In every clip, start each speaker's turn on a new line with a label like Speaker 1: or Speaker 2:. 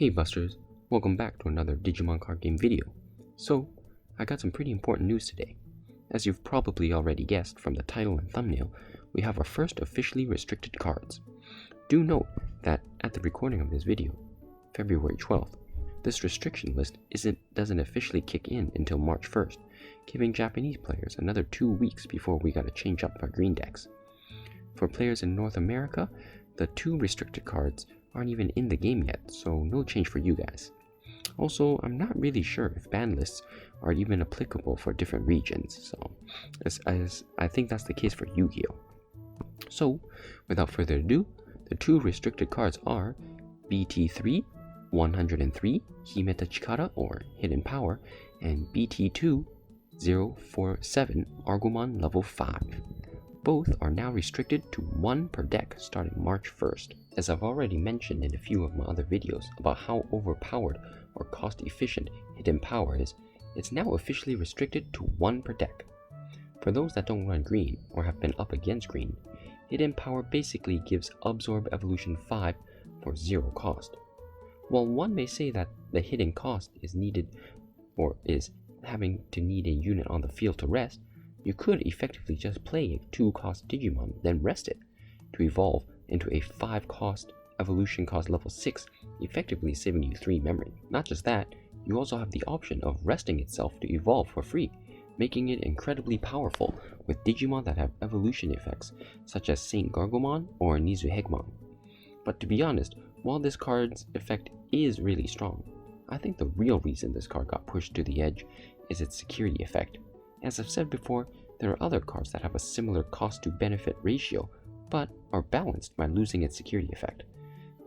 Speaker 1: Hey Busters, welcome back to another Digimon card game video. So, I got some pretty important news today. As you've probably already guessed from the title and thumbnail, we have our first officially restricted cards. Do note that at the recording of this video, February 12th, this restriction list doesn't officially kick in until March 1st, giving Japanese players another 2 weeks before we gotta change up our green decks. For players in North America, the 2 restricted cards aren't even in the game yet, so no change for you guys. Also, I'm not really sure if ban lists are even applicable for different regions, so as I think that's the case for Yu-Gi-Oh! So, without further ado, the 2 restricted cards are BT3 103 Himeta Chikara or Hidden Power, and BT2 047 Argumon level 5. Both are now restricted to 1 per deck starting March 1st. As I've already mentioned in a few of my other videos about how overpowered or cost efficient Hidden Power is, it's now officially restricted to 1 per deck. For those that don't run green or have been up against green, Hidden Power basically gives Absorb Evolution 5 for 0 cost. While one may say that the hidden cost is needed or is having to need a unit on the field to rest, you could effectively just play a 2-cost Digimon, then rest it, to evolve into a 5-cost evolution cost level 6, effectively saving you 3 memory. Not just that, you also have the option of resting itself to evolve for free, making it incredibly powerful with Digimon that have evolution effects, such as Saint Gargomon or Nizuhegmon. But to be honest, while this card's effect is really strong, I think the real reason this card got pushed to the edge is its security effect. As I've said before, there are other cards that have a similar cost-to-benefit ratio, but are balanced by losing its security effect.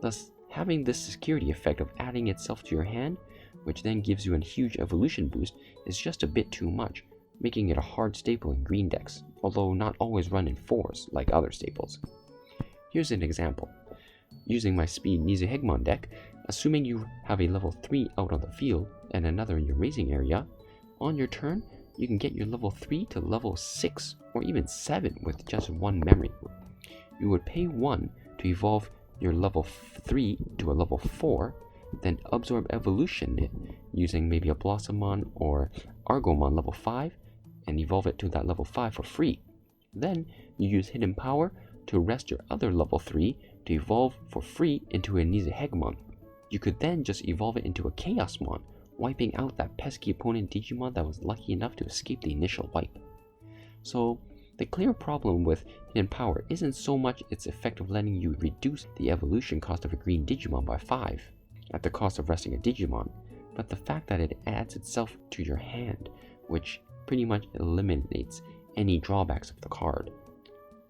Speaker 1: Thus, having this security effect of adding itself to your hand, which then gives you a huge evolution boost, is just a bit too much, making it a hard staple in green decks, although not always run in 4s like other staples. Here's an example. Using my speed Nizuhegmon deck, assuming you have a level 3 out on the field and another in your raising area, on your turn, you can get your level 3 to level 6 or even 7 with just 1 memory. You would pay 1 to evolve your level 3 to a level 4, then absorb evolution it using maybe a Blossomon or Argumon level 5 and evolve it to that level 5 for free. Then you use Hidden Power to rest your other level 3 to evolve for free into a Nizuhegmon. You could then just evolve it into a Chaosmon, wiping out that pesky opponent Digimon that was lucky enough to escape the initial wipe. So, the clear problem with Hidden Power isn't so much its effect of letting you reduce the evolution cost of a green Digimon by 5, at the cost of resting a Digimon, but the fact that it adds itself to your hand, which pretty much eliminates any drawbacks of the card.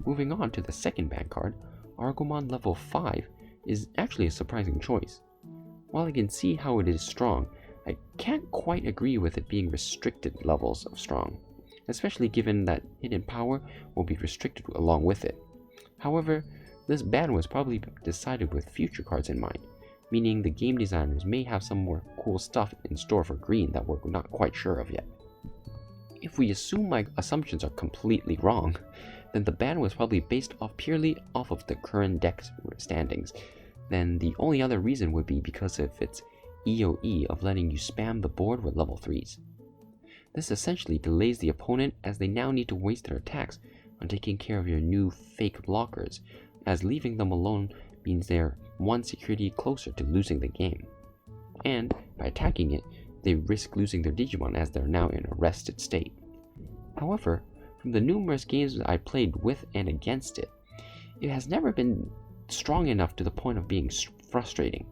Speaker 1: Moving on to the second ban card, Argumon level 5 is actually a surprising choice. While I can see how it is strong, I can't quite agree with it being restricted levels of strong, especially given that Hidden Power will be restricted along with it. However, this ban was probably decided with future cards in mind, meaning the game designers may have some more cool stuff in store for green that we're not quite sure of yet. If we assume my assumptions are completely wrong, then the ban was probably based purely off of the current deck standings. Then the only other reason would be because of its EOE of letting you spam the board with level 3s. This essentially delays the opponent as they now need to waste their attacks on taking care of your new fake blockers, as leaving them alone means they're 1 security closer to losing the game. And by attacking it, they risk losing their Digimon as they're now in a rested state. However, from the numerous games I played with and against it, it has never been strong enough to the point of being frustrating.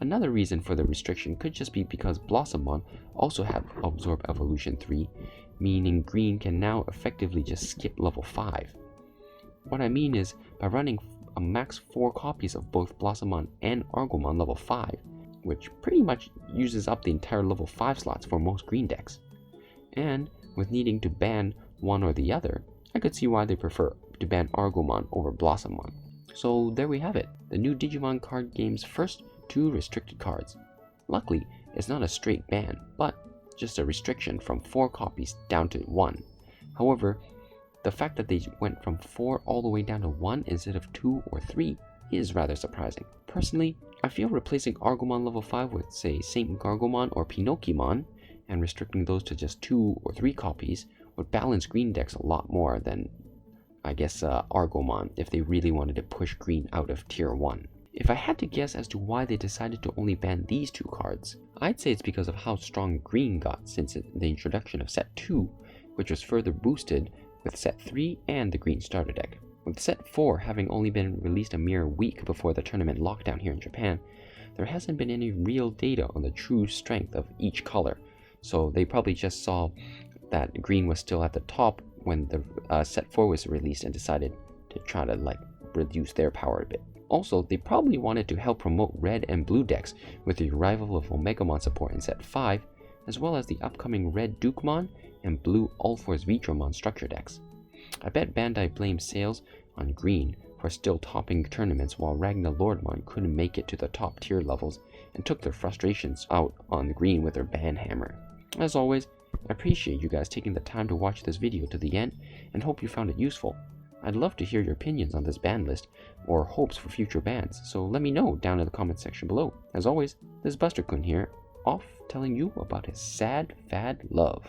Speaker 1: Another reason for the restriction could just be because Blossomon also have Absorb Evolution 3, meaning green can now effectively just skip level 5. What I mean is, by running a max 4 copies of both Blossomon and Argumon level 5, which pretty much uses up the entire level 5 slots for most green decks, and with needing to ban one or the other, I could see why they prefer to ban Argumon over Blossomon. So there we have it, the new Digimon card game's first 2 restricted cards. Luckily, it's not a straight ban, but just a restriction from 4 copies down to 1. However, the fact that they went from 4 all the way down to 1 instead of 2 or 3 is rather surprising. Personally, I feel replacing Argomon level 5 with, say, Saint Gargomon or Pinocchimon, and restricting those to just 2 or 3 copies, would balance green decks a lot more than, I guess, Argomon, if they really wanted to push green out of tier 1. If I had to guess as to why they decided to only ban these 2 cards, I'd say it's because of how strong green got since the introduction of set 2, which was further boosted with set 3 and the green starter deck. With set 4 having only been released a mere week before the tournament lockdown here in Japan, there hasn't been any real data on the true strength of each color, so they probably just saw that green was still at the top when the set 4 was released and decided to try to reduce their power a bit. Also, they probably wanted to help promote red and blue decks with the arrival of Omegamon support in set 5, as well as the upcoming red Dukemon and blue All-Force Vitramon structure decks. I bet Bandai blames sales on green for still topping tournaments while Ragna Lordmon couldn't make it to the top tier levels and took their frustrations out on the green with their ban hammer. As always, I appreciate you guys taking the time to watch this video to the end and hope you found it useful. I'd love to hear your opinions on this ban list or hopes for future bans, so let me know down in the comment section below. As always, this is Buster-kun here, off telling you about his sad, fad love.